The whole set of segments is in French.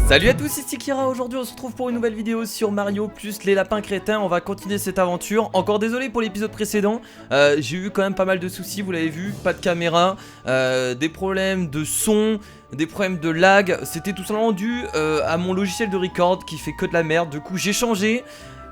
Salut à tous, ici Kira. Aujourd'hui on se retrouve pour une nouvelle vidéo sur Mario plus les lapins crétins. On va continuer cette aventure. Encore désolé pour l'épisode précédent, j'ai eu quand même pas mal de soucis, vous l'avez vu. Pas de caméra, des problèmes de son, des problèmes de lag. C'était tout simplement dû à mon logiciel de record qui fait que de la merde. Du coup j'ai changé.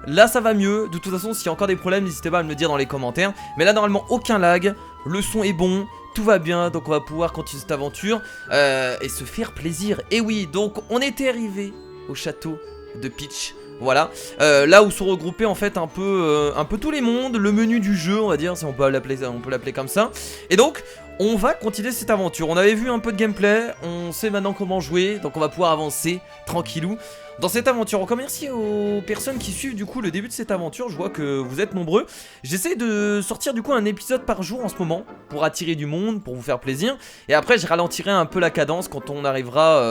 Là ça va mieux, de toute façon s'il y a encore des problèmes n'hésitez pas à me le dire dans les commentaires. Mais là normalement aucun lag, le son est bon, tout va bien, donc on va pouvoir continuer cette aventure et se faire plaisir. Et oui, donc on était arrivé au château de Peach. Voilà, là où sont regroupés en fait un peu tous les mondes, le menu du jeu on va dire, si on peut l'appeler comme ça. Et donc on va continuer cette aventure. On avait vu un peu de gameplay, on sait maintenant comment jouer, donc on va pouvoir avancer tranquillou dans cette aventure. Encore merci aux personnes qui suivent du coup le début de cette aventure, je vois que vous êtes nombreux. J'essaie de sortir du coup un épisode par jour en ce moment, pour attirer du monde, pour vous faire plaisir. Et après je ralentirai un peu la cadence quand on arrivera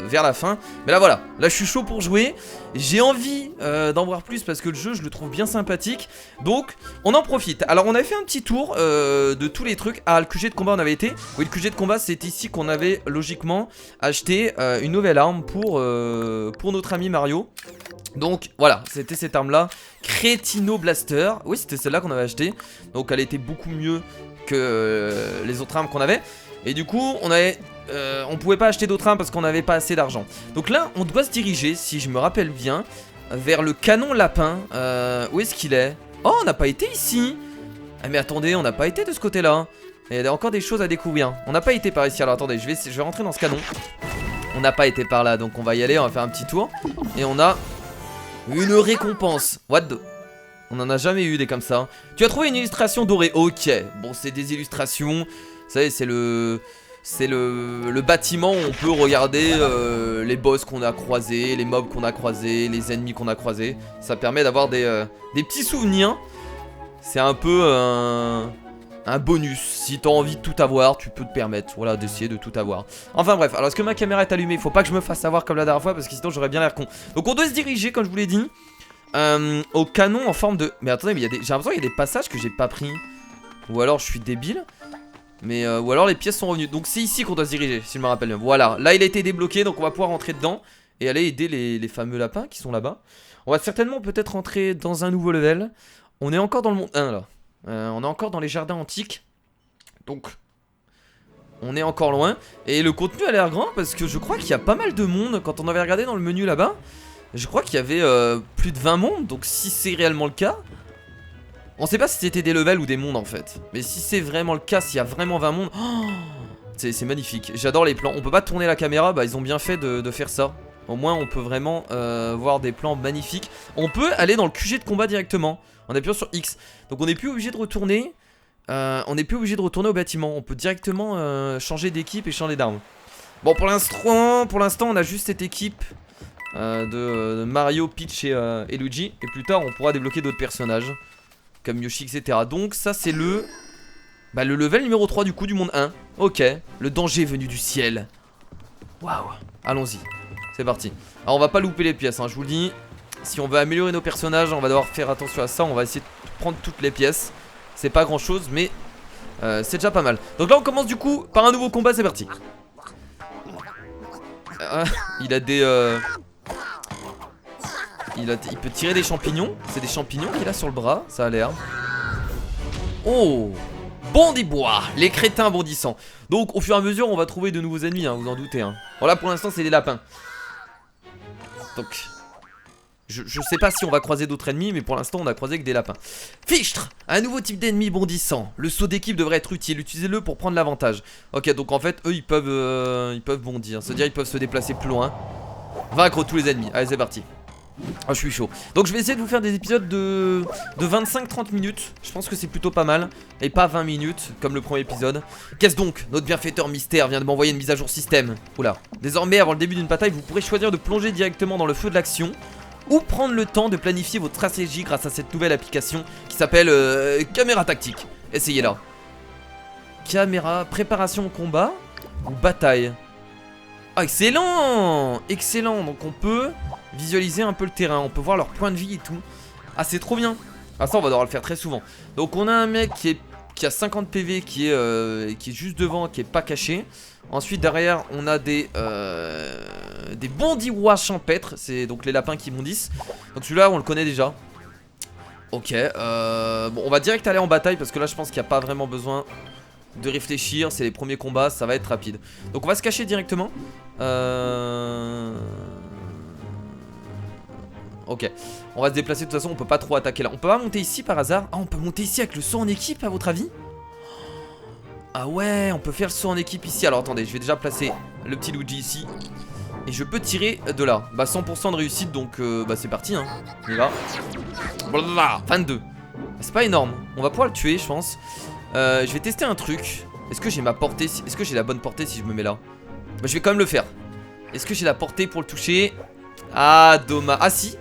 vers la fin. Mais là voilà, là je suis chaud pour jouer. J'ai envie d'en voir plus parce que le jeu je le trouve bien sympathique. Donc on en profite. Alors on avait fait un petit tour de tous les trucs. Ah, le QG de combat on avait été. Oui, le QG de combat c'est ici qu'on avait logiquement acheté une nouvelle arme pour notre ami Mario. Donc voilà, c'était cette arme là, Crétino Blaster. Oui, c'était celle-là qu'on avait acheté. Donc elle était beaucoup mieux que les autres armes qu'on avait. Et du coup on pouvait pas acheter d'autres armes parce qu'on n'avait pas assez d'argent. Donc là on doit se diriger, si je me rappelle bien, vers le canon lapin. Où est-ce qu'il est? Oh, on n'a pas été ici. Ah mais attendez, on n'a pas été de ce côté là. Il y a encore des choses à découvrir. On n'a pas été par ici, alors attendez, je vais rentrer dans ce canon. On n'a pas été par là, donc on va y aller, on va faire un petit tour. Et on a une récompense. What the... On en a jamais eu des comme ça. Tu as trouvé une illustration dorée. Ok, bon c'est des illustrations. Vous savez, c'est le bâtiment où on peut regarder les boss qu'on a croisés, les mobs qu'on a croisés, les ennemis qu'on a croisés. Ça permet d'avoir des petits souvenirs. C'est un peu un bonus. Si t'as envie de tout avoir, tu peux te permettre, voilà, d'essayer de tout avoir. Enfin bref, alors est-ce que ma caméra est allumée? Faut pas que je me fasse savoir comme la dernière fois parce que sinon j'aurais bien l'air con. Donc on doit se diriger, comme je vous l'ai dit, au canon en forme de... Mais attendez, mais j'ai l'impression qu'il y a des passages que j'ai pas pris. Ou alors je suis débile. Mais ou alors les pièces sont revenues. Donc c'est ici qu'on doit se diriger, si je me rappelle bien. Voilà, là il a été débloqué, donc on va pouvoir rentrer dedans et aller aider les fameux lapins qui sont là-bas. On va certainement peut-être rentrer dans un nouveau level. On est encore dans le monde 1 là. On est encore dans les jardins antiques. Donc on est encore loin. Et le contenu a l'air grand parce que je crois qu'il y a pas mal de monde. Quand on avait regardé dans le menu là-bas, je crois qu'il y avait plus de 20 mondes. Donc si c'est réellement le cas, on sait pas si c'était des levels ou des mondes en fait. Mais si c'est vraiment le cas, s'il y a vraiment 20 mondes, oh, c'est magnifique. J'adore les plans. On peut pas tourner la caméra, bah ils ont bien fait de faire ça. Au moins on peut vraiment voir des plans magnifiques. On peut aller dans le QG de combat directement en appuyant sur X. Donc on n'est plus obligé de retourner. On n'est plus obligé de retourner au bâtiment. On peut directement changer d'équipe et changer d'arme. Bon, pour l'instant on a juste cette équipe de Mario, Peach et Luigi. Et plus tard on pourra débloquer d'autres personnages comme Yoshi, etc. Donc ça c'est le level numéro 3 du coup du monde 1. Ok, le danger venu du ciel. Waouh, allons-y, c'est parti. Alors on va pas louper les pièces, hein, je vous le dis. Si on veut améliorer nos personnages, on va devoir faire attention à ça. On va essayer de prendre toutes les pièces. C'est pas grand chose, mais c'est déjà pas mal. Donc là on commence du coup par un nouveau combat, c'est parti. Il a des... Il peut tirer des champignons. C'est des champignons qu'il a sur le bras, ça a l'air. Oh, bondibois, les crétins bondissants. Donc au fur et à mesure on va trouver de nouveaux ennemis, hein, vous en doutez, hein. Bon là pour l'instant c'est des lapins. Donc je sais pas si on va croiser d'autres ennemis, mais pour l'instant on a croisé que des lapins. Fichtre, un nouveau type d'ennemi bondissant. Le saut d'équipe devrait être utile, utilisez-le pour prendre l'avantage. Ok, donc en fait eux ils peuvent bondir, c'est-à-dire ils peuvent se déplacer plus loin. Vaincre tous les ennemis, allez c'est parti. Oh je suis chaud. Donc je vais essayer de vous faire des épisodes de 25-30 minutes. Je pense que c'est plutôt pas mal. Et pas 20 minutes comme le premier épisode. Qu'est-ce donc? Notre bienfaiteur mystère vient de m'envoyer une mise à jour système. Oula. Désormais avant le début d'une bataille vous pourrez choisir de plonger directement dans le feu de l'action ou prendre le temps de planifier votre stratégie grâce à cette nouvelle application qui s'appelle Caméra Tactique. Essayez-la. Caméra, préparation au combat ou bataille. Ah excellent. Excellent. Donc on peut visualiser un peu le terrain, on peut voir leur point de vie et tout. Ah c'est trop bien. Ah ça on va devoir le faire très souvent. Donc on a un mec qui a 50 PV qui est juste devant, qui est pas caché. Ensuite derrière on a des des bondirois champêtres. C'est donc les lapins qui bondissent. Donc celui-là, on le connaît déjà. Ok, bon, on va direct aller en bataille parce que là, je pense qu'il n'y a pas vraiment besoin de réfléchir. C'est les premiers combats, ça va être rapide. Donc on va se cacher directement. Ok, on va se déplacer. De toute façon, on peut pas trop attaquer là. On peut pas monter ici par hasard? Ah, on peut monter ici avec le saut en équipe, à votre avis? Ah ouais, on peut faire le saut en équipe ici. Alors attendez, je vais déjà placer le petit Luigi ici. Et je peux tirer de là. Bah 100% de réussite, donc bah c'est parti hein. On y va. Blablabla, 22. C'est pas énorme. On va pouvoir le tuer, je pense. Je vais tester un truc. Est-ce que j'ai ma portée? Est-ce que j'ai la bonne portée si je me mets là? Bah je vais quand même le faire. Est-ce que j'ai la portée pour le toucher? Ah dommage. Ah si.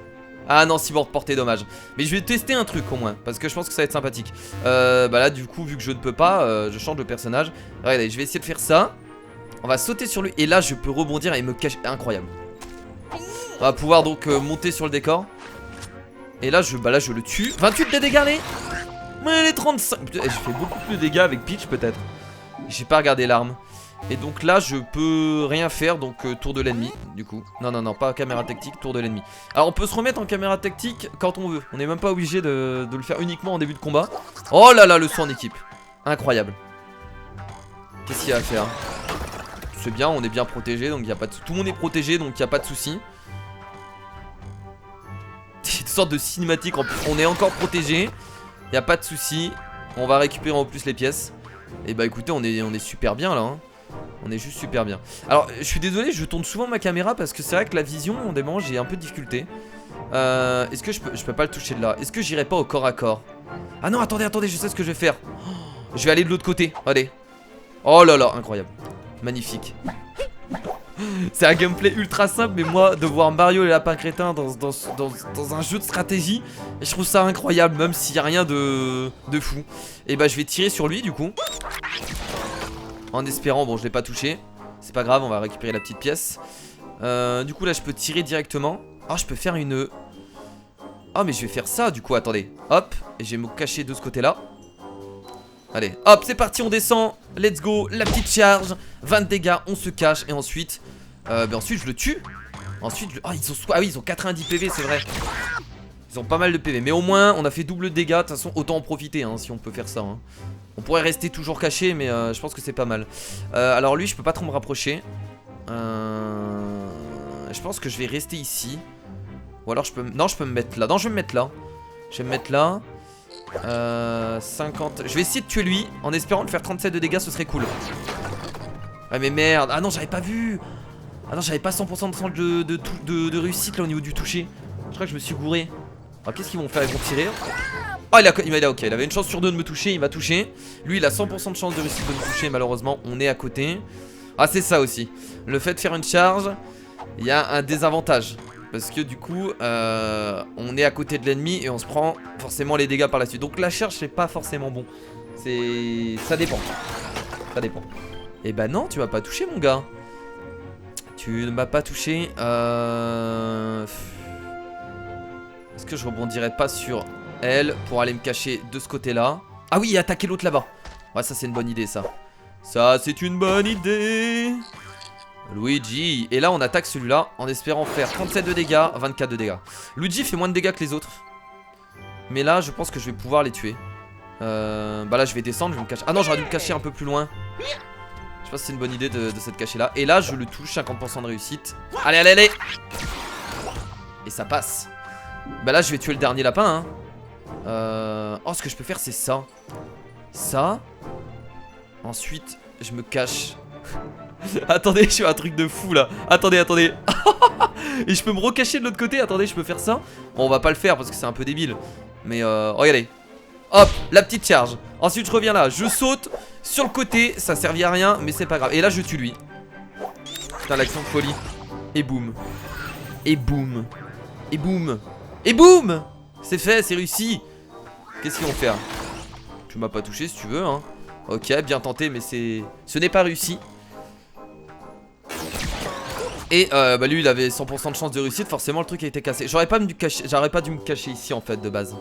Ah non, si portée, dommage. Mais je vais tester un truc au moins, parce que je pense que ça va être sympathique. Bah là du coup, vu que je ne peux pas, je change de personnage. Regardez, je vais essayer de faire ça. On va sauter sur lui, et là je peux rebondir et me cacher. Incroyable. On va pouvoir donc monter sur le décor. Et là je le tue. 28 de dégâts, allez. Mais les 35. Putain, j'ai fait beaucoup plus de dégâts avec Peach peut-être. J'ai pas regardé l'arme. Et donc là je peux rien faire. Donc tour de l'ennemi du coup. Non non non, pas caméra tactique, tour de l'ennemi. Alors on peut se remettre en caméra tactique quand on veut. On n'est même pas obligé de le faire uniquement en début de combat. Oh là là, le saut en équipe. Incroyable. Qu'est-ce qu'il y a à faire? C'est bien, on est bien protégé. Donc y a pas de... Tout le monde est protégé, donc il n'y a pas de souci. C'est une sorte de cinématique. On est encore protégé. Il n'y a pas de souci. On va récupérer en plus les pièces. Et bah écoutez, on est super bien là hein. On est juste super bien. Alors je suis désolé, je tourne souvent ma caméra parce que c'est vrai que la vision, en des moments j'ai un peu de difficulté. Est-ce que je peux pas le toucher de là? Est-ce que j'irai pas au corps à corps? Ah non, attendez, je sais ce que je vais faire. Je vais aller de l'autre côté, allez. Oh là là, incroyable. Magnifique. C'est un gameplay ultra simple, mais moi de voir Mario et les lapins crétins dans un jeu de stratégie, je trouve ça incroyable, même s'il n'y a rien de fou. Et bah je vais tirer sur lui du coup. En espérant, bon je l'ai pas touché. C'est pas grave, on va récupérer la petite pièce. Du coup là je peux tirer directement. Ah, je peux faire une... Ah mais je vais faire ça du coup, attendez. Hop, et je vais me cacher de ce côté là. Allez, hop, c'est parti, on descend. Let's go, la petite charge. 20 dégâts, on se cache. Et ensuite, ensuite je le tue. Ensuite, ah, oui, ils ont 90 PV, c'est vrai. Ils ont pas mal de PV. Mais au moins, on a fait double dégâts. De toute façon, autant en profiter hein, si on peut faire ça hein. On pourrait rester toujours caché, mais je pense que c'est pas mal. Alors lui, je peux pas trop me rapprocher. Je pense que je vais rester ici. Ou alors je peux... Non, je peux me mettre là. Non, je vais me mettre là. Je vais me mettre là. 50. Je vais essayer de tuer lui en espérant de faire 37 de dégâts, ce serait cool. Ouais mais merde. Ah non, j'avais pas vu. Ah non, j'avais pas 100% de chance de réussite là au niveau du toucher. Je crois que je me suis gouré. Alors qu'est-ce qu'ils vont faire? Ils vont tirer. Oh ok, il avait une chance sur deux de me toucher. Il m'a touché. Lui il a 100% de chance de réussite de me toucher. Malheureusement on est à côté. Ah c'est ça aussi. Le fait de faire une charge, il y a un désavantage. Parce que du coup on est à côté de l'ennemi et on se prend forcément les dégâts par la suite. Donc la charge c'est pas forcément bon. Ça dépend. Ça dépend. Et bah non, tu m'as pas touché mon gars. Tu ne m'as pas touché. Est-ce que je rebondirais pas sur elle pour aller me cacher de ce côté là? Ah oui, attaquer l'autre là-bas. Ouais, ça c'est une bonne idée ça. Ça c'est une bonne idée. Luigi. Et là on attaque celui-là en espérant faire 37 de dégâts, 24 de dégâts. Luigi fait moins de dégâts que les autres. Mais là je pense que je vais pouvoir les tuer. Bah là je vais descendre, je vais me cacher. Ah non, j'aurais dû me cacher un peu plus loin. Je sais pas si c'est une bonne idée de cette cacher là. Et là je le touche, 50% de réussite. Allez, allez, allez. Et ça passe. Bah là je vais tuer le dernier lapin hein. Oh, ce que je peux faire c'est ça. Ça. Ensuite je me cache. Attendez, je fais un truc de fou là. Attendez. Et je peux me recacher de l'autre côté. Attendez, je peux faire ça. Bon, on va pas le faire parce que c'est un peu débile. Mais regardez. Hop, la petite charge. Ensuite je reviens là, je saute sur le côté. Ça servit à rien, mais c'est pas grave. Et là je tue lui. Putain, l'action de folie. Et boum. Et boum. Et boum. Et boum. C'est fait, c'est réussi. Qu'est-ce qu'ils vont faire? Tu m'as pas touché si tu veux hein. Ok, bien tenté, mais ce n'est pas réussi. Et bah lui il avait 100% de chance de réussite. Forcément le truc a été cassé. J'aurais pas dû me cacher ici en fait de base.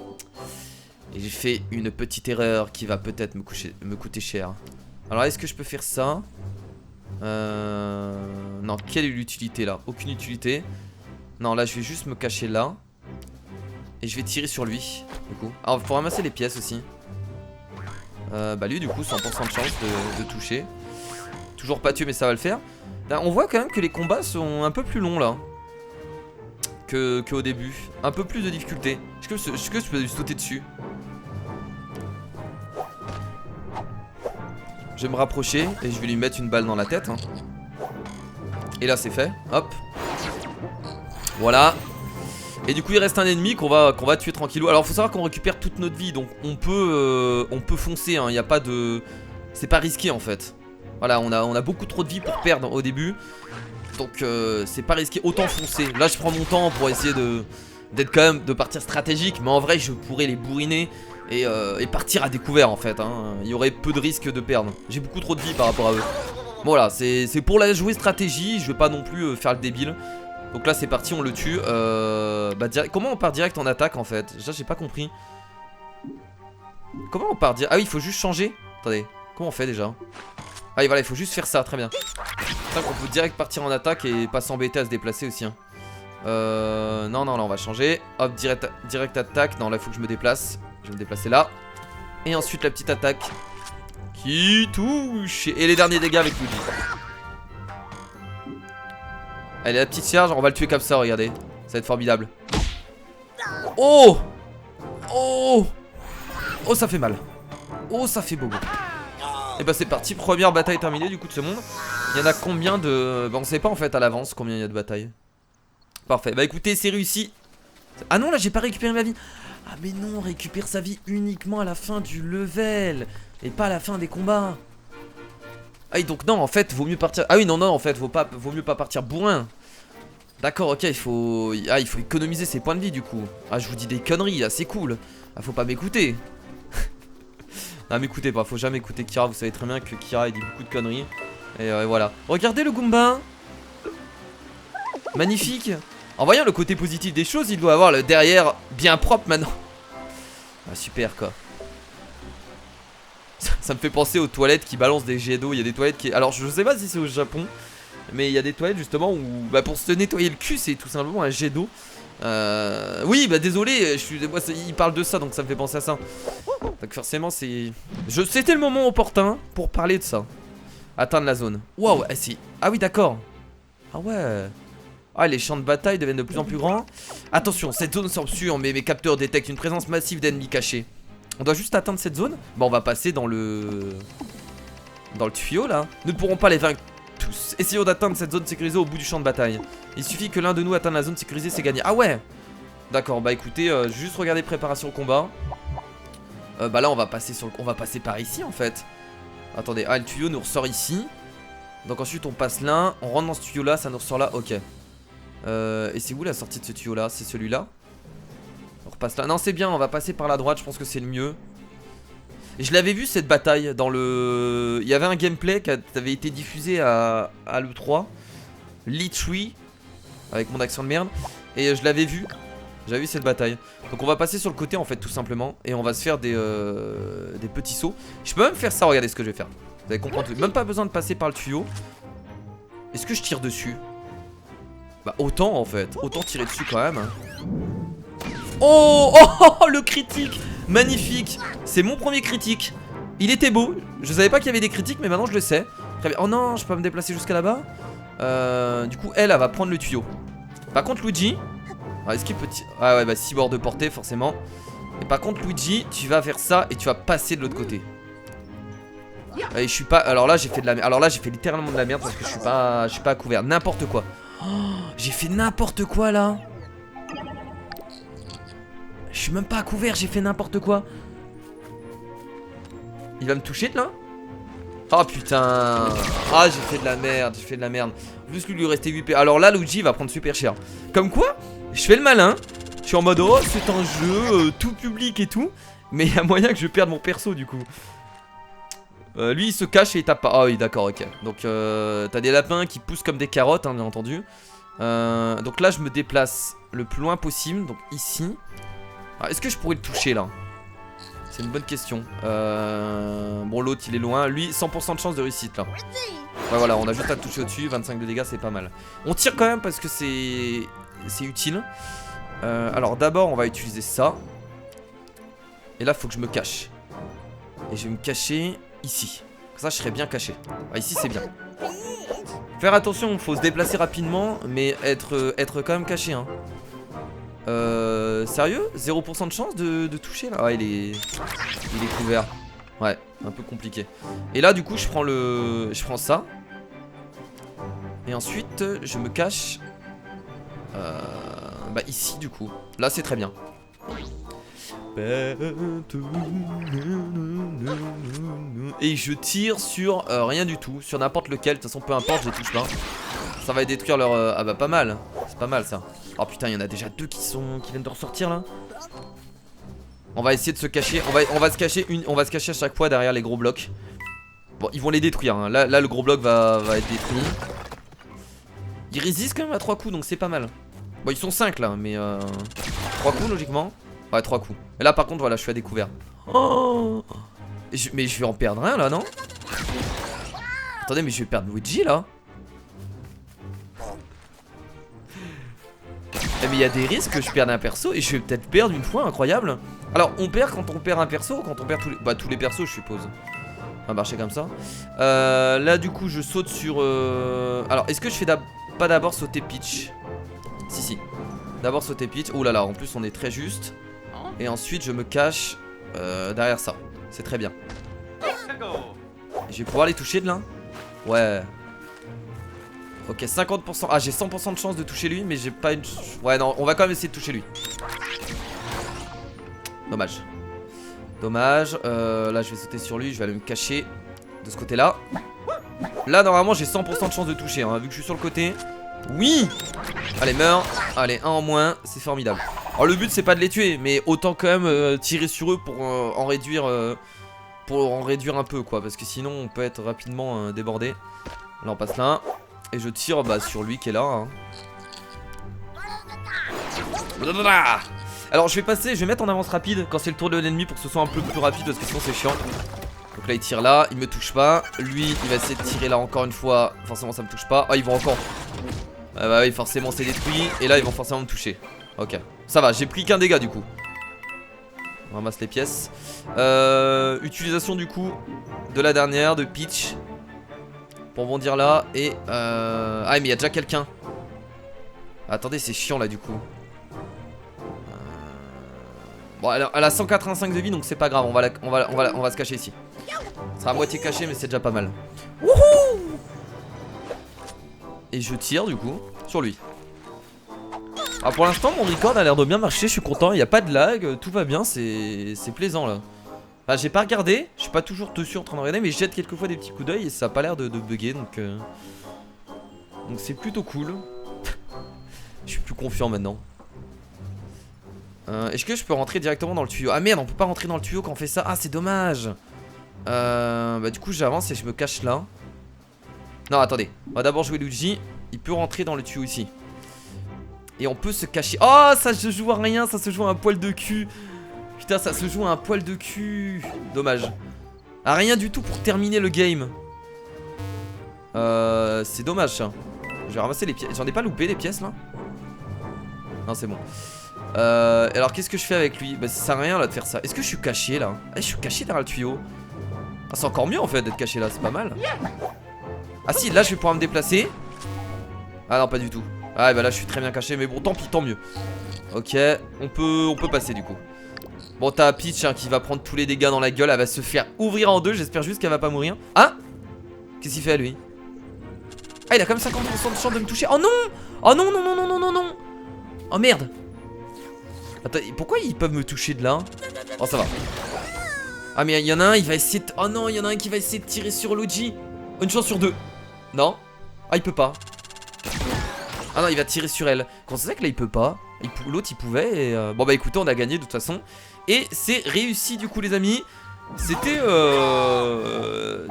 Et j'ai fait une petite erreur qui va peut-être me coûter cher. Alors est-ce que je peux faire ça? Non, quelle est l'utilité là? Aucune utilité. Non, là je vais juste me cacher là. Et je vais tirer sur lui, du coup. Alors, faut ramasser les pièces aussi. Bah lui, du coup, 100% de chance de toucher. Toujours pas tué, mais ça va le faire. Là, on voit quand même que les combats sont un peu plus longs là qu'au début. Un peu plus de difficulté. Est-ce que je peux lui sauter dessus? Je vais me rapprocher et je vais lui mettre une balle dans la tête, hein. Et là c'est fait, hop. Voilà. Et du coup il reste un ennemi qu'on va tuer tranquillou. Alors faut savoir qu'on récupère toute notre vie. Donc on peut foncer, hein. Il n'y a pas de... C'est pas risqué en fait. Voilà, on a beaucoup trop de vie pour perdre au début. Donc c'est pas risqué, autant foncer. Là je prends mon temps pour essayer d'être quand même, de partir stratégique. Mais en vrai je pourrais les bourriner et partir à découvert en fait, hein. Il y aurait peu de risques de perdre. J'ai beaucoup trop de vie par rapport à eux. Bon, voilà, c'est pour la jouer stratégie. Je vais pas non plus faire le débile. Donc là c'est parti, on le tue. Comment on part direct en attaque en fait? Déjà j'ai pas compris. Comment on part direct? Ah oui, il faut juste changer. Attendez, comment on fait déjà? Ah oui voilà, il faut juste faire ça, très bien. C'est qu'on peut direct partir en attaque et pas s'embêter à se déplacer aussi, hein. Non, là on va changer. Hop, direct attaque. Non, là il faut que je me déplace. Je vais me déplacer là. Et ensuite la petite attaque qui touche. Et les derniers dégâts avec Luigi. Allez, la petite charge, on va le tuer comme ça, regardez. Ça va être formidable. Oh! Oh! Oh, ça fait mal. Oh, ça fait beaucoup. Et bah c'est parti, première bataille terminée du coup de ce monde. Il y en a combien de... Bah on sait pas en fait à l'avance combien il y a de batailles. Parfait, bah écoutez, c'est réussi. Ah non, là j'ai pas récupéré ma vie. Ah mais non, on récupère sa vie uniquement à la fin du level et pas à la fin des combats. Ah oui, donc non, en fait, vaut mieux partir... Ah oui, non, en fait, vaut mieux pas partir bourrin. D'accord, ok, il faut économiser ses points de vie du coup. Ah, je vous dis des conneries, là, c'est cool. Ah, faut pas m'écouter. Non, m'écoutez pas, faut jamais écouter Kira. Vous savez très bien que Kira, il dit beaucoup de conneries. Et voilà. Regardez le Goomba. Magnifique. En voyant le côté positif des choses, il doit avoir le derrière bien propre maintenant. Ah, super, quoi. Ça me fait penser aux toilettes qui balancent des jets d'eau. Il y a des toilettes qui... Alors je sais pas si c'est au Japon, mais il y a des toilettes justement où bah, pour se nettoyer le cul c'est tout simplement un jet d'eau. Oui bah désolé, moi, il parle de ça donc ça me fait penser à ça. Donc forcément c'est... C'était le moment opportun pour parler de ça. Atteindre la zone. Waouh, ah oui d'accord. Ah ouais. Ah, les champs de bataille deviennent de plus en plus grands. Attention, cette zone semble sûre, mais mes capteurs détectent une présence massive d'ennemis cachés. On doit juste atteindre cette zone. Bon, on va passer dans le tuyau là. Nous ne pourrons pas les vaincre tous. Essayons d'atteindre cette zone sécurisée au bout du champ de bataille. Il suffit que l'un de nous atteigne la zone sécurisée, c'est gagné. Ah ouais. D'accord, bah écoutez, juste regarder préparation au combat. Bah là on va passer par ici en fait. Attendez, ah le tuyau nous ressort ici. Donc ensuite on passe là, on rentre dans ce tuyau là, ça nous ressort là, ok. Et c'est où la sortie de ce tuyau là? C'est celui-là? On repasse là. Non, c'est bien, on va passer par la droite, je pense que c'est le mieux. Et je l'avais vu cette bataille dans le... Il y avait un gameplay qui avait été diffusé à l'E3. L'E3. Avec mon accent de merde. Et je l'avais vu. J'avais vu cette bataille. Donc on va passer sur le côté en fait tout simplement. Et on va se faire des petits sauts. Je peux même faire ça, regardez ce que je vais faire. Vous allez comprendre. Même pas besoin de passer par le tuyau. Est-ce que je tire dessus? Bah autant en fait. Autant tirer dessus quand même, hein. Oh, le critique. Magnifique. C'est mon premier critique. Il était beau. Je savais pas qu'il y avait des critiques, mais maintenant je le sais. Très bien. Oh non, je peux pas me déplacer jusqu'à là-bas. Du coup, elle va prendre le tuyau. Par contre, Luigi. Est-ce qu'il peut... Ah ouais, bah 6 bords de portée, forcément. Et par contre, Luigi, tu vas faire ça et tu vas passer de l'autre côté. Et je suis pas... Alors là, j'ai fait de la merde. Alors là, j'ai fait littéralement de la merde parce que je suis pas à couvert. N'importe quoi. Oh, j'ai fait n'importe quoi là. Je suis même pas à couvert, j'ai fait n'importe quoi. Il va me toucher de là? Oh putain. Ah j'ai fait de la merde, j'ai fait de la merde. Plus lui restait 8 P. Alors là Luigi va prendre super cher. Comme quoi, je fais le malin. Je suis en mode oh c'est un jeu tout public et tout. Mais il y a moyen que je perde mon perso du coup. Lui il se cache et il tape pas. Ah oui d'accord, ok. Donc t'as des lapins qui poussent comme des carottes, hein, bien entendu. Donc là je me déplace le plus loin possible. Donc ici. Est-ce que je pourrais le toucher là? C'est une bonne question. Bon l'autre il est loin. Lui 100% de chance de réussite là. Ouais voilà, on a juste à toucher au-dessus, 25 de dégâts c'est pas mal. On tire quand même parce que c'est utile. Alors d'abord on va utiliser ça. Et là faut que je me cache. Et je vais me cacher ici. Comme ça je serai bien caché. Ici c'est bien. Faire attention, faut se déplacer rapidement, mais être quand même caché hein. Sérieux 0% de chance de toucher là. Ah il est couvert. Ouais, un peu compliqué. Et là du coup je prends ça. Et ensuite je me cache bah ici du coup. Là c'est très bien. Et je tire sur rien du tout. Sur n'importe lequel, de toute façon peu importe, je les touche pas. Ça va détruire leur... Ah bah pas mal. C'est pas mal ça. Oh putain il y en a déjà deux qui viennent de ressortir là. On va essayer de se cacher. On va se cacher à chaque fois derrière les gros blocs. Bon ils vont les détruire hein. Là le gros bloc va être détruit. Ils résistent quand même à 3 coups donc c'est pas mal. Bon ils sont 5 là mais 3 coups logiquement. Ouais 3 coups. Et là par contre voilà je suis à découvert. Oh mais je vais en perdre un là non? Attendez mais je vais perdre Luigi là. Mais il y a des risques que je perde un perso et je vais peut-être perdre une fois, incroyable. Alors on perd quand on perd un perso, quand on perd tous les persos je suppose. Ça va marcher comme ça. Là du coup je saute sur... Alors est-ce que je fais pas d'abord sauter Peach? Si. D'abord sauter Peach. Oh là là, en plus on est très juste. Et ensuite je me cache derrière ça. C'est très bien. Je vais pouvoir les toucher de là. Ouais. Ok 50%. Ah j'ai 100% de chance de toucher lui. Mais j'ai pas une... Ouais non on va quand même essayer de toucher lui. Dommage. Là je vais sauter sur lui. Je vais aller me cacher de ce côté là. Là normalement j'ai 100% de chance de toucher hein, vu que je suis sur le côté. Oui. Allez meurs. Allez un en moins. C'est formidable. Alors le but c'est pas de les tuer. Mais autant quand même tirer sur eux pour en réduire un peu quoi. Parce que sinon on peut être rapidement débordé. Là on passe là. Et je tire sur lui qui est là hein. Alors je vais mettre en avance rapide quand c'est le tour de l'ennemi pour que ce soit un peu plus rapide parce que sinon c'est chiant. Donc là il tire là, il me touche pas. Lui il va essayer de tirer là encore une fois. Forcément ça me touche pas. Ah ils vont encore. Bah oui forcément c'est détruit. Et là ils vont forcément me toucher. Ok ça va j'ai pris qu'un dégât du coup. On ramasse les pièces. Utilisation du coup de la dernière de Peach. Pour bondir là et ah mais il y a déjà quelqu'un. Attendez c'est chiant là du coup. Bon elle a 185 de vie donc c'est pas grave. On va se cacher ici. Ça sera à moitié caché mais c'est déjà pas mal. Wouhou. Et je tire du coup sur lui. Alors pour l'instant mon record a l'air de bien marcher. Je suis content, il n'y a pas de lag. Tout va bien, c'est plaisant là. Bah j'ai pas regardé, je suis pas toujours dessus en train de regarder. Mais je jette quelquefois des petits coups d'œil et ça a pas l'air de bugger. Donc c'est plutôt cool. Je suis plus confiant maintenant. Est-ce que je peux rentrer directement dans le tuyau? Ah merde on peut pas rentrer dans le tuyau quand on fait ça. Ah c'est dommage. Bah du coup j'avance et je me cache là. Non attendez, on va d'abord jouer Luigi. Il peut rentrer dans le tuyau ici. Et on peut se cacher. Oh ça se joue à rien, ça se joue à un poil de cul. Putain ça se joue à un poil de cul. Dommage. À rien du tout pour terminer le game. C'est dommage ça. Je vais ramasser les pièces. J'en ai pas loupé les pièces là? Non c'est bon. Alors qu'est-ce que je fais avec lui? Bah ça sert à rien là de faire ça. Est-ce que je suis caché là? Je suis caché derrière le tuyau. Ah c'est encore mieux en fait d'être caché là, c'est pas mal. Ah si là je vais pouvoir me déplacer. Ah non pas du tout. Ah bah là je suis très bien caché mais bon tant pis tant mieux. Ok on peut passer du coup. Bon t'as Peach hein, qui va prendre tous les dégâts dans la gueule. Elle va se faire ouvrir en deux. J'espère juste qu'elle va pas mourir. Ah qu'est-ce qu'il fait lui? Ah il a quand même 50% de chance de me toucher. Oh non. Oh non non non non non non non. Oh merde. Attends pourquoi ils peuvent me toucher de là? Oh ça va. Ah mais il y en a un il va essayer de... Oh non il y en a un qui va essayer de tirer sur Luigi. Une chance sur deux. Non. Ah il peut pas. Ah non il va tirer sur elle. Quand c'est ça que là il peut pas. L'autre il pouvait et bon bah écoutez on a gagné de toute façon. Et c'est réussi du coup les amis. C'était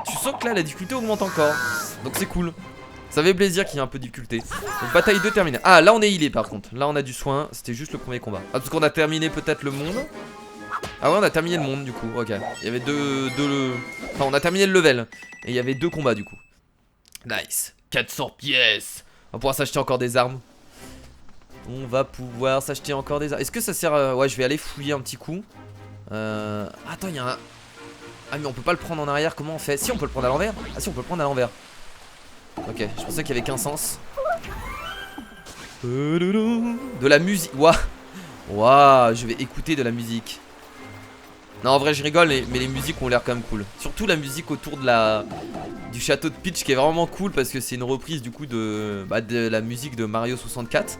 tu sens que là la difficulté augmente encore. Donc c'est cool. Ça fait plaisir qu'il y ait un peu de difficulté. Donc bataille 2 terminée. Ah là on est healé par contre. Là on a du soin. C'était juste le premier combat. Ah parce qu'on a terminé peut-être le monde. Ah ouais on a terminé le monde du coup. Ok. Il y avait deux... Enfin on a terminé le level. Et il y avait 2 combats du coup. Nice. 400 pièces. On va pouvoir s'acheter encore des armes. On va pouvoir s'acheter encore des armes. Est-ce que ça sert ouais, je vais aller fouiller un petit coup. Attends, il y a un... Ah mais on peut pas le prendre en arrière, comment on fait? Si, on peut le prendre à l'envers. Ah si, on peut le prendre à l'envers. Ok, je pensais qu'il y avait qu'un sens. De la musique. Waouh. Waouh, je vais écouter de la musique. Non, en vrai, je rigole, mais les musiques ont l'air quand même cool. Surtout la musique autour de du château de Peach qui est vraiment cool parce que c'est une reprise du coup de la musique de Mario 64.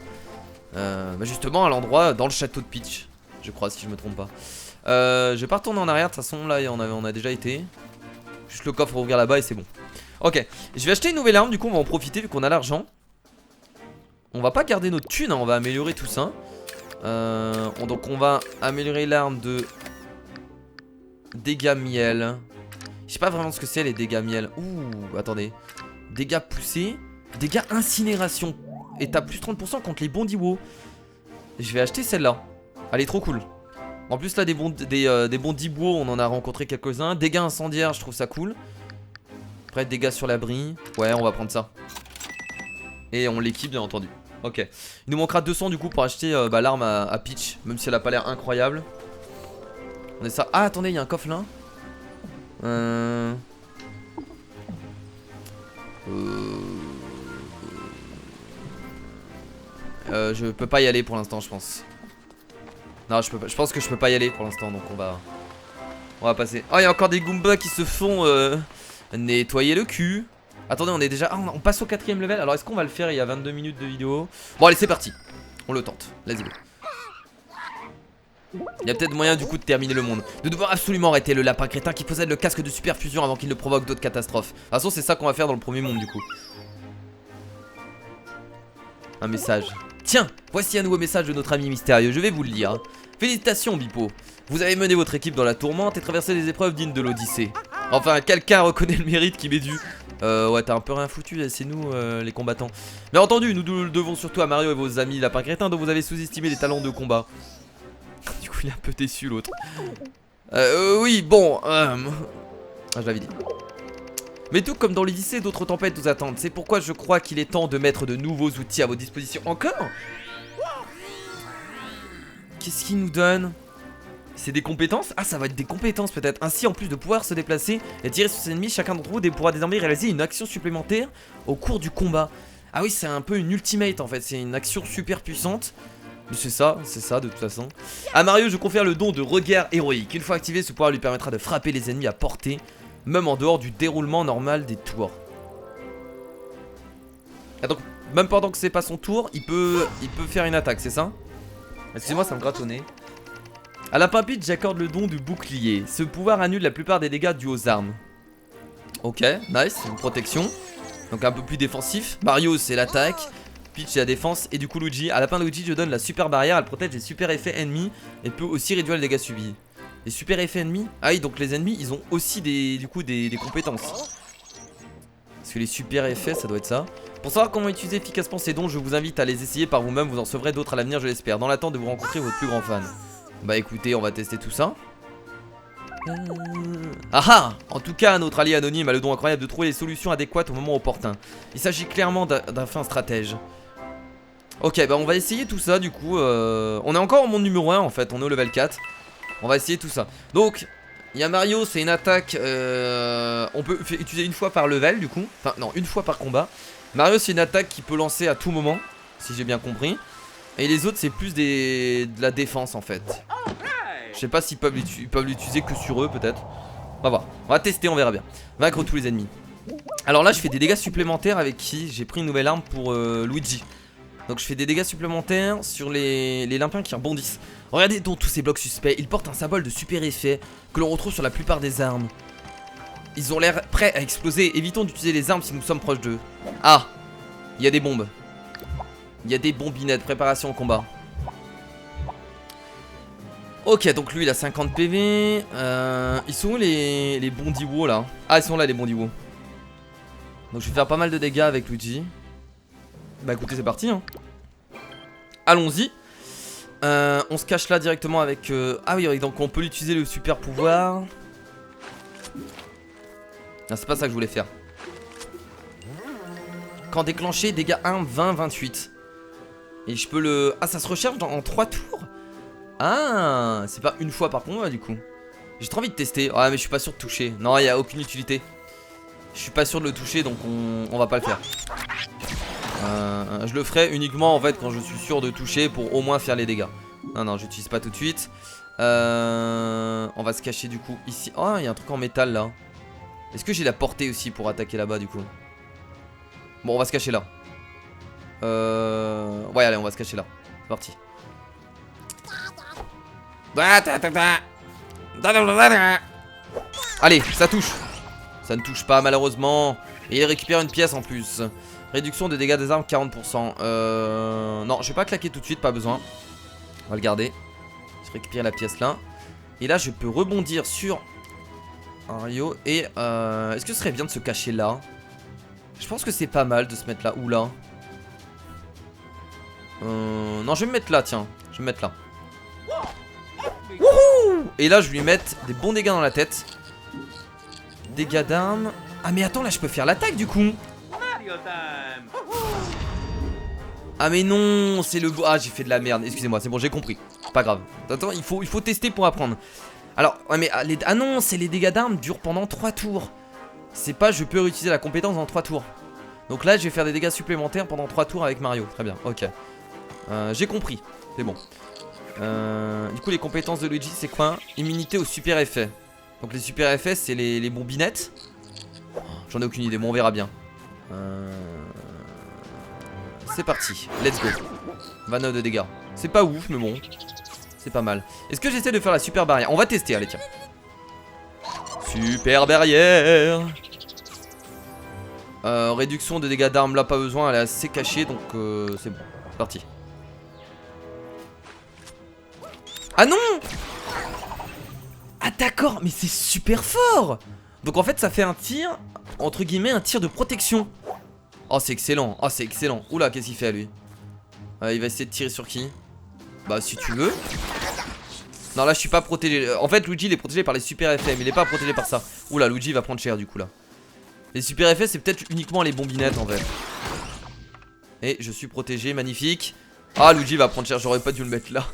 Justement à l'endroit dans le château de Peach, je crois, si je me trompe pas. Je vais pas retourner en arrière, de toute façon là on a déjà été. Juste le coffre ouvrir là-bas et c'est bon. Ok, je vais acheter une nouvelle arme, du coup on va en profiter vu qu'on a l'argent. On va pas garder notre thune, hein, on va améliorer tout ça. Donc on va améliorer l'arme de dégâts miel. Je sais pas vraiment ce que c'est les dégâts miel. Ouh, attendez. Dégâts poussés, dégâts incinération. Et t'as plus 30% contre les bondiwo. Je vais acheter celle-là. Elle est trop cool. En plus là des bondiwo, on en a rencontré quelques-uns. Dégâts incendiaires, je trouve ça cool. Après dégâts sur l'abri. Ouais, on va prendre ça. Et on l'équipe bien entendu. Ok. Il nous manquera 200 du coup pour acheter l'arme à Peach. Même si elle a pas l'air incroyable. On est ça. Ah attendez, il y a un coffre là. Je peux pas y aller pour l'instant, je pense. Non, je pense que je peux pas y aller pour l'instant, donc on va passer. Oh, il y a encore des Goombas qui se font nettoyer le cul. Attendez, on est déjà... Ah, on passe au 4ème level. Alors, est-ce qu'on va le faire? Il y a 22 minutes de vidéo. Bon, allez, c'est parti. On le tente. Let's go. Il y a peut-être moyen du coup de terminer le monde. Nous devons absolument arrêter le lapin crétin qui possède le casque de super fusion avant qu'il ne provoque d'autres catastrophes. De toute façon, c'est ça qu'on va faire dans le premier monde du coup. Un message. Tiens, voici un nouveau message de notre ami mystérieux, je vais vous le lire. Félicitations Bipo, vous avez mené votre équipe dans la tourmente et traversé des épreuves dignes de l'Odyssée. Enfin, quelqu'un reconnaît le mérite qui m'est dû. Ouais, t'as un peu rien foutu, c'est nous les combattants. Mais entendu, nous le devons surtout à Mario et vos amis lapins crétins dont vous avez sous-estimé les talents de combat. Du coup, il est un peu déçu l'autre. Oui, bon, ah, je l'avais dit. Mais tout comme dans l'Odyssée, d'autres tempêtes nous attendent. C'est pourquoi je crois qu'il est temps de mettre de nouveaux outils à vos dispositions. Encore? Qu'est-ce qu'il nous donne? C'est des compétences? Ah, ça va être des compétences peut-être. Ainsi, en plus de pouvoir se déplacer et tirer sur ses ennemis, chacun d'entre vous pourra désormais réaliser une action supplémentaire au cours du combat. Ah oui, c'est un peu une ultimate en fait. C'est une action super puissante. C'est ça de toute façon. À Mario, je confère le don de regard héroïque. Une fois activé, ce pouvoir lui permettra de frapper les ennemis à portée, même en dehors du déroulement normal des tours. Ah donc, même pendant que c'est pas son tour, il peut faire une attaque, c'est ça? Excusez-moi, ça me gratte au nez. À Lapin Peach, j'accorde le don du bouclier. Ce pouvoir annule la plupart des dégâts dus aux armes. Ok, nice, une protection. Donc un peu plus défensif. Mario, c'est l'attaque. Peach, c'est la défense. Et du coup, Luigi, à Lapin Luigi, je donne la super barrière. Elle protège les super effets ennemis et peut aussi réduire les dégâts subis. Les super effets ennemis? Ah oui, donc les ennemis, ils ont aussi des compétences. Parce que les super effets, ça doit être ça. Pour savoir comment utiliser efficacement ces dons, je vous invite à les essayer par vous-même. Vous en recevrez d'autres à l'avenir, je l'espère. Dans l'attente de vous rencontrer votre plus grand fan. Bah écoutez, on va tester tout ça. Ah ah! En tout cas, notre allié anonyme a le don incroyable de trouver les solutions adéquates au moment opportun. Il s'agit clairement d'un fin stratège. Ok, bah on va essayer tout ça du coup. On est encore au monde numéro 1 en fait, on est au level 4. On va essayer tout ça. Donc, il y a Mario, c'est une attaque. On peut utiliser une fois par level du coup. Enfin, non, une fois par combat. Mario, c'est une attaque qui peut lancer à tout moment, si j'ai bien compris. Et les autres, c'est plus de la défense en fait. Je sais pas s'ils peuvent l'utiliser que sur eux, peut-être. On va voir. On va tester, on verra bien. Vaincre tous les ennemis. Alors là, je fais des dégâts supplémentaires avec qui? J'ai pris une nouvelle arme pour Luigi. Donc je fais des dégâts supplémentaires sur les lapins qui rebondissent. Regardez donc tous ces blocs suspects. Ils portent un symbole de super effet que l'on retrouve sur la plupart des armes. Ils ont l'air prêts à exploser. Évitons d'utiliser les armes si nous sommes proches d'eux. Ah, il y a des bombes. Il y a des bombinettes. Préparation au combat. Ok, donc lui il a 50 PV. Ils sont où les bondiwo là? Ah, ils sont là les bondiwo. Donc je vais faire pas mal de dégâts avec Luigi. Bah écoutez, c'est parti hein. Allons-y. On se cache là directement avec... Ah oui, donc on peut utiliser le super pouvoir. Ah, c'est pas ça que je voulais faire. quand déclenché, dégâts 1, 20, 28. Et je peux le... Ah, ça se recharge en 3 tours. Ah, c'est pas une fois par combat du coup. J'ai trop envie de tester. Ah, mais je suis pas sûr de toucher. Non, il n'y a aucune utilité. Je suis pas sûr de le toucher, donc on va pas le faire. Je le ferai uniquement en fait quand je suis sûr de toucher pour au moins faire les dégâts. Non, non, j'utilise pas tout de suite. On va se cacher du coup ici. Oh, il y a un truc en métal là. Est-ce que j'ai la portée aussi pour attaquer là-bas du coup? Bon, on va se cacher là. Ouais, allez, on va se cacher là. C'est parti. Allez, ça touche. Ça ne touche pas malheureusement. Et il récupère une pièce en plus. Réduction de dégâts des armes 40%. Non, je vais pas claquer tout de suite, pas besoin. On va le garder. Je récupère la pièce là. Et là, je peux rebondir sur Mario. Et est-ce que ce serait bien de se cacher là? Je pense que c'est pas mal de se mettre là. Ou là. Non, je vais me mettre là, tiens. Je vais me mettre là. Wouhou! Et là, je vais lui mettre des bons dégâts dans la tête. Dégâts d'armes. Ah, mais attends, là, je peux faire l'attaque du coup. Ah, mais non, c'est le... Ah, j'ai fait de la merde. Excusez-moi, c'est bon, j'ai compris. Pas grave. Attends, il faut tester pour apprendre. Alors, ouais, mais... Ah non, c'est les dégâts d'armes durent pendant 3 tours. C'est pas je peux réutiliser la compétence dans 3 tours. Donc là, je vais faire des dégâts supplémentaires pendant 3 tours avec Mario. Très bien, ok. J'ai compris. C'est bon. Du coup, les compétences de Luigi, c'est quoi? Immunité aux super effets. Donc les super effets, c'est les bombinettes. J'en ai aucune idée, bon, on verra bien. C'est parti, let's go. 29 de dégâts. C'est pas ouf, mais bon. C'est pas mal. Est-ce que j'essaie de faire la super barrière? On va tester, allez, tiens. Super barrière. Réduction de dégâts d'armes, là, pas besoin. Elle est assez cachée, donc c'est bon. C'est parti. Ah non! Ah d'accord, mais c'est super fort! Donc en fait ça fait un tir, entre guillemets un tir de protection. Oh c'est excellent, oh c'est excellent. Oula, qu'est-ce qu'il fait à lui? Il va essayer de tirer sur qui? Bah si tu veux. Non là je suis pas protégé. En fait Luigi il est protégé par les super effets, mais il est pas protégé par ça. Oula, Luigi va prendre cher du coup là. Les super effets c'est peut-être uniquement les bombinettes en fait. Et je suis protégé, magnifique. Ah, Luigi va prendre cher, j'aurais pas dû le mettre là.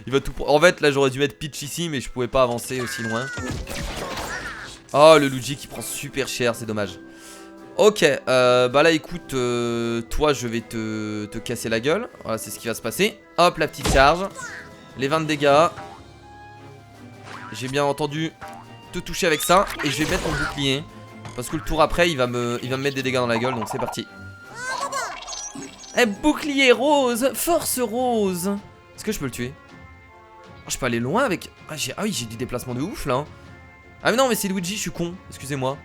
Il va tout... En fait, là j'aurais dû mettre Peach ici, mais je pouvais pas avancer aussi loin. Oh, le Luigi qui prend super cher, c'est dommage. Ok, bah là écoute, toi je vais te casser la gueule. Voilà, c'est ce qui va se passer. Hop, la petite charge. Les 20 de dégâts. J'ai bien entendu te toucher avec ça. Et je vais mettre mon bouclier. Parce que le tour après, il va me mettre des dégâts dans la gueule, donc c'est parti. Eh, bouclier rose, force rose. Est-ce que je peux le tuer? Oh, je peux aller loin avec... Ah oui, j'ai du déplacement de ouf là. Ah mais non, mais c'est Luigi, je suis con, excusez-moi.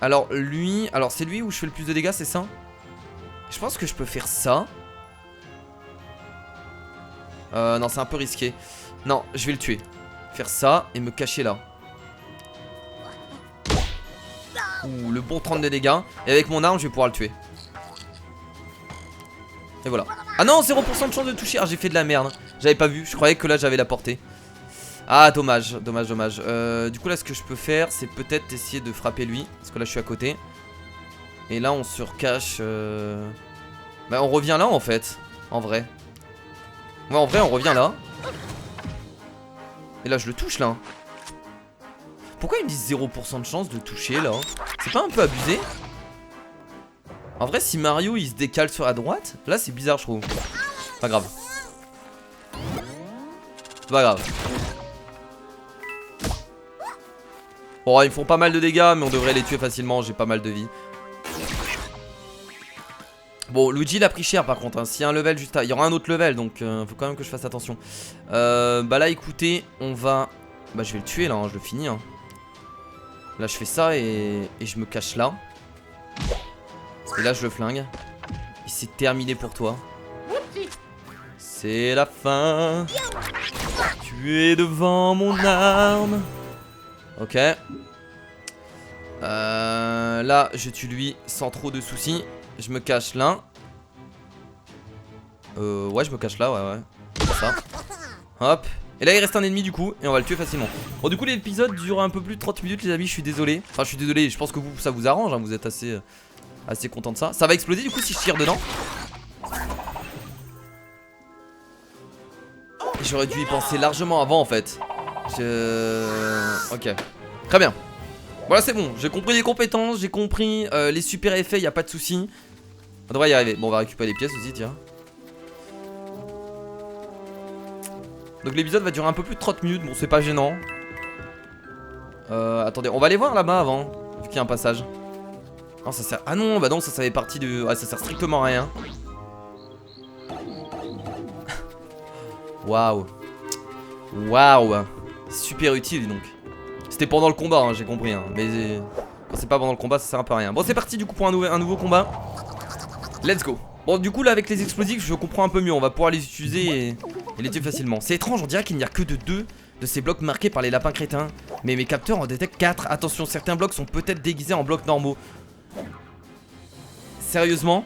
Alors lui... Alors c'est lui où je fais le plus de dégâts, c'est ça? Je pense que je peux faire ça. Non, c'est un peu risqué. Non, je vais le tuer. Faire ça et me cacher là. Ouh, le bon 30 de dégâts. Et avec mon arme, je vais pouvoir le tuer. Et voilà. Ah non, 0% de chance de toucher. Ah, j'ai fait de la merde. J'avais pas vu. Je croyais que là, j'avais la portée. Ah, dommage. Dommage, dommage. Du coup, là, ce que je peux faire, c'est peut-être essayer de frapper lui. Parce que là, je suis à côté. Et là, on se recache. Bah, on revient là, en fait. En vrai. Ouais, en vrai, on revient là. Et là, je le touche, là. Pourquoi ils me disent 0% de chance de toucher, là? C'est pas un peu abusé? En vrai, si Mario il se décale sur la droite, là c'est bizarre, je trouve. Pas grave. Pas grave. Bon, ils me font pas mal de dégâts, mais on devrait les tuer facilement. J'ai pas mal de vie. Bon, Luigi il a pris cher par contre. Hein. S'il y a un level juste à... Il y aura un autre level, donc faut quand même que je fasse attention. Bah là, écoutez, on va... Bah je vais le tuer là, hein, je le finis. Hein. Là, je fais ça et je me cache là. Et là je le flingue. Et c'est terminé pour toi. C'est la fin. Tu es devant mon arme. Ok. Là je tue lui sans trop de soucis. Je me cache là. Ouais, je me cache là, ouais. Comme ça. Hop. Et là il reste un ennemi du coup. Et on va le tuer facilement. Bon, du coup l'épisode dure un peu plus de 30 minutes les amis. Je suis désolé. Enfin je suis désolé, je pense que vous ça vous arrange hein. Vous êtes assez Assez content de ça. Ça va exploser du coup si je tire dedans. J'aurais dû y penser largement avant en fait. Ok. Très bien. Voilà, c'est bon. J'ai compris les compétences, j'ai compris les super effets, y a pas de souci. On devrait y arriver. Bon, on va récupérer les pièces aussi, tiens. Donc l'épisode va durer un peu plus de 30 minutes. Bon, c'est pas gênant. Attendez, on va aller voir là-bas avant. Vu qu'il y a un passage. Non, ça sert. Ah non, bah non, ça fait partie de. Ah, ça sert strictement à rien. Waouh. Waouh. Super utile donc. C'était pendant le combat, hein, j'ai compris. Hein. Mais quand c'est pas pendant le combat, ça sert un peu à rien. Bon, c'est parti du coup pour un nouveau combat. Let's go. Bon, du coup, là, avec les explosifs, je comprends un peu mieux. On va pouvoir les utiliser et les tuer facilement. C'est étrange, on dirait qu'il n'y a que de 2 de ces blocs marqués par les lapins crétins. Mais mes capteurs en détectent 4. Attention, certains blocs sont peut-être déguisés en blocs normaux. Sérieusement?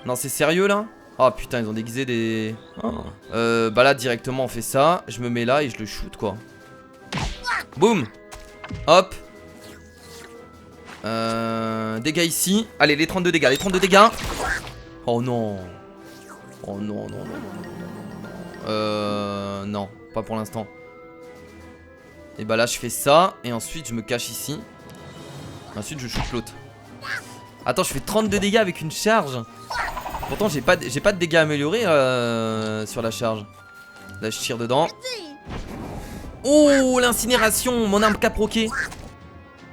Non, c'est sérieux là? Oh putain, ils ont déguisé des... Oh. Bah là, directement, on fait ça. Je me mets là et je le shoot, quoi. Boum. Hop. Dégâts ici. Allez, les 32 dégâts, les 32 dégâts. Oh non. Oh non, non, non. Non, pas pour l'instant. Et bah là, je fais ça. Et ensuite, je me cache ici. Ensuite, je shoot l'autre. Attends, je fais 32 dégâts avec une charge. Pourtant, j'ai pas de dégâts améliorés sur la charge. Là, je tire dedans. Oh, l'incinération, mon arme caproquée.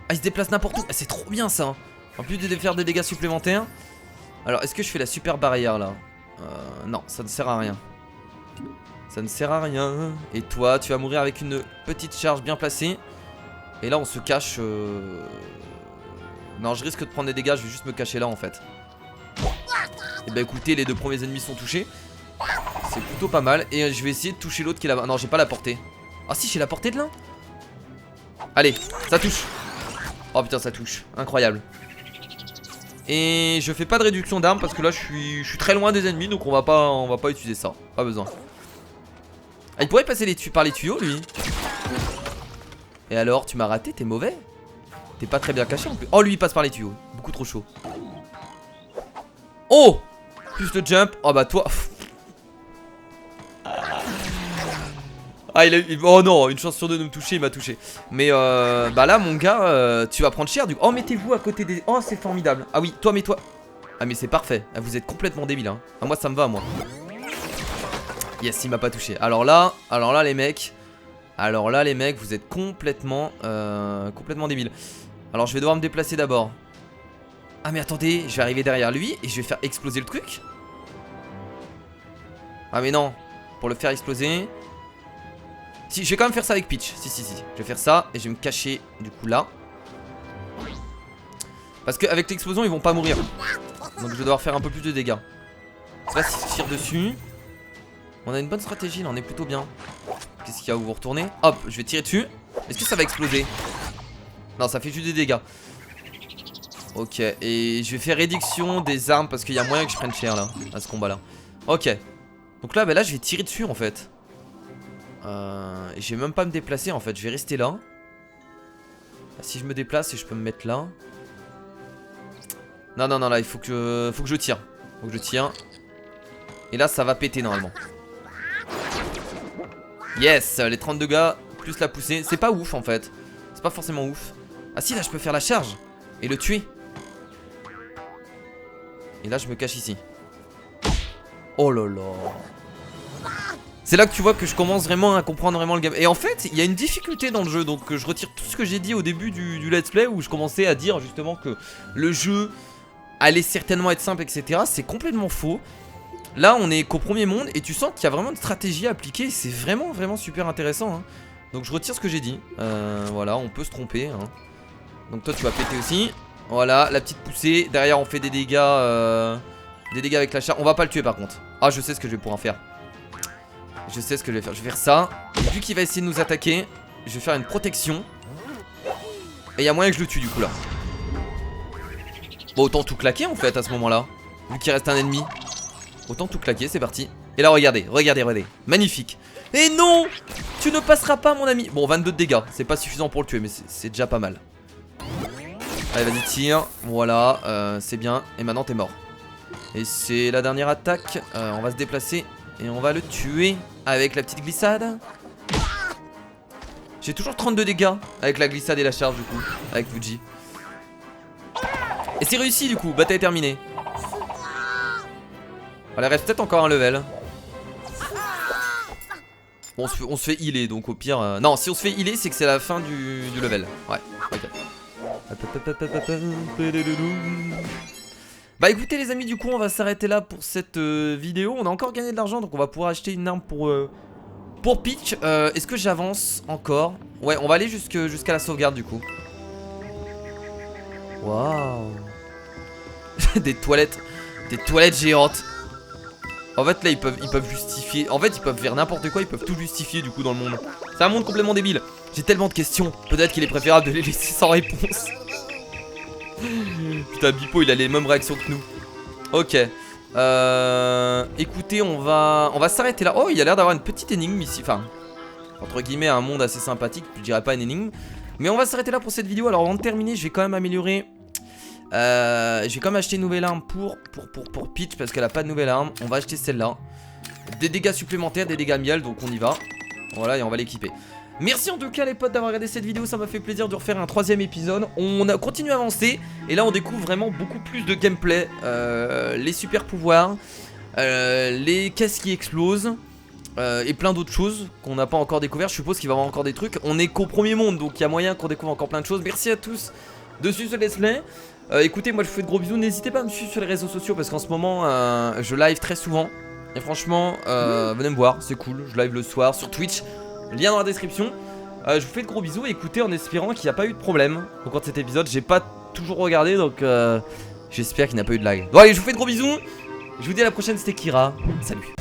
Ah, il se déplace n'importe où. Ah, c'est trop bien ça. En plus de faire des dégâts supplémentaires. Alors, est-ce que je fais la super barrière là? Non, ça ne sert à rien. Ça ne sert à rien. Et toi, tu vas mourir avec une petite charge bien placée. Et là, on se cache. Non, je risque de prendre des dégâts. Je vais juste me cacher là en fait. Et bah écoutez, les 2 premiers ennemis sont touchés. C'est plutôt pas mal. Et je vais essayer de toucher l'autre qui est là-bas. Non, j'ai pas la portée. Ah si, j'ai la portée de là. Allez, ça touche. Oh putain, ça touche. Incroyable. Et je fais pas de réduction d'armes parce que là je suis très loin des ennemis. Donc on va pas utiliser ça. Pas besoin. Ah, il pourrait passer par les tuyaux lui. Et alors, tu m'as raté, t'es mauvais. T'es pas très bien caché en plus. Oh, lui il passe par les tuyaux. Beaucoup trop chaud. Oh, plus le jump. Oh bah toi. Ah, il a eu... Oh non, une chance sur 2 de me toucher, il m'a touché. Mais bah là, mon gars, tu vas prendre cher du coup. Oh, mettez-vous à côté des... Oh, c'est formidable. Ah oui, toi, mets-toi. Ah, mais c'est parfait. Ah, vous êtes complètement débile, hein. Ah, moi, ça me va, moi. Yes, il m'a pas touché. Alors là, les mecs. Alors là, les mecs, vous êtes complètement débiles. Alors, je vais devoir me déplacer d'abord. Ah, mais attendez, je vais arriver derrière lui et je vais faire exploser le truc. Ah, mais non. Pour le faire exploser... Si, je vais quand même faire ça avec Peach. Si. Je vais faire ça et je vais me cacher du coup là. Parce qu'avec l'explosion, ils vont pas mourir. Donc je vais devoir faire un peu plus de dégâts. Là, si je tire dessus, on a une bonne stratégie, là, on est plutôt bien. Qu'est-ce qu'il y a où vous retournez? Hop, je vais tirer dessus. Est-ce que ça va exploser? Non, ça fait juste des dégâts. Ok, et je vais faire réduction des armes parce qu'il y a moyen que je prenne cher là, à ce combat là. Ok. Donc là, bah là je vais tirer dessus en fait. Et je vais même pas me déplacer en fait, je vais rester là. Si je me déplace et je peux me mettre là. Non, là il faut que je tire. Faut que je tire. Et là ça va péter normalement. Yes, les 32 gars, plus la poussée. C'est pas ouf en fait. C'est pas forcément ouf. Ah si, là je peux faire la charge et le tuer. Et là je me cache ici. Oh là là. C'est là que tu vois que je commence vraiment à comprendre vraiment le game. Et en fait, il y a une difficulté dans le jeu. Donc je retire tout ce que j'ai dit au début du let's play, où je commençais à dire justement que le jeu allait certainement être simple, etc. C'est complètement faux. Là on est qu'au premier monde et tu sens qu'il y a vraiment une stratégie à appliquer. C'est vraiment super intéressant, hein. Donc je retire ce que j'ai dit. Voilà, on peut se tromper, hein. Donc toi tu vas péter aussi. Voilà, la petite poussée. Derrière on fait des dégâts avec la charge. On va pas le tuer par contre. Ah, je sais ce que je vais pouvoir faire. Je sais ce que je vais faire. Je vais faire ça. Et vu qu'il va essayer de nous attaquer, je vais faire une protection. Et il y a moyen que je le tue du coup là. Bon, autant tout claquer en fait à ce moment là. Vu qu'il reste un ennemi. Autant tout claquer, c'est parti. Et là regardez. Magnifique. Et non, tu ne passeras pas mon ami. Bon, 22 de dégâts. C'est pas suffisant pour le tuer, mais c'est déjà pas mal. Allez, vas-y, tire. Voilà, c'est bien. Et maintenant, t'es mort. Et c'est la dernière attaque. On va se déplacer et on va le tuer avec la petite glissade. J'ai toujours 32 dégâts avec la glissade et la charge du coup, avec Fuji. Et c'est réussi du coup, bataille terminée. Voilà, il reste peut-être encore un level. Bon, on se fait healer donc au pire... Non, si on se fait healer c'est que c'est la fin du level. Ouais, ok. Bah écoutez les amis, du coup on va s'arrêter là pour cette vidéo. On a encore gagné de l'argent donc on va pouvoir acheter une arme pour Peach. Est-ce que j'avance encore? Ouais, on va aller jusqu'à la sauvegarde du coup. Waouh. Des toilettes géantes. En fait là ils peuvent justifier. En fait ils peuvent faire n'importe quoi, ils peuvent tout justifier du coup dans le monde. C'est un monde complètement débile. J'ai tellement de questions. Peut-être qu'il est préférable de les laisser sans réponse. Putain, Bipo il a les mêmes réactions que nous. Ok. Écoutez, on va s'arrêter là. Oh, il y a l'air d'avoir une petite énigme ici. Enfin, entre guillemets, un monde assez sympathique. Je dirais pas une énigme. Mais on va s'arrêter là pour cette vidéo. Alors avant de terminer, je vais quand même améliorer. Je vais quand même acheter une nouvelle arme pour Peach parce qu'elle a pas de nouvelle arme. On va acheter celle-là. Des dégâts supplémentaires, des dégâts miel, donc on y va. Voilà, et on va l'équiper. Merci en tout cas les potes d'avoir regardé cette vidéo, ça m'a fait plaisir de refaire un 3ème épisode. On a continué à avancer et là on découvre vraiment beaucoup plus de gameplay, les super pouvoirs, les caisses qui explosent et plein d'autres choses qu'on n'a pas encore découvert. Je suppose qu'il va y avoir encore des trucs. On est qu'au premier monde donc il y a moyen qu'on découvre encore plein de choses. Merci à tous de suivre ce let's play. Écoutez, moi je vous fais de gros bisous, n'hésitez pas à me suivre sur les réseaux sociaux parce qu'en ce moment je live très souvent. Et franchement, venez me voir, c'est cool, je live le soir sur Twitch. Lien dans la description. Je vous fais de gros bisous et écoutez en espérant qu'il n'y a pas eu de problème au cours de cet épisode. J'ai pas toujours regardé donc j'espère qu'il n'y a pas eu de lag. Bon allez, je vous fais de gros bisous. Je vous dis à la prochaine, c'était Kira. Salut.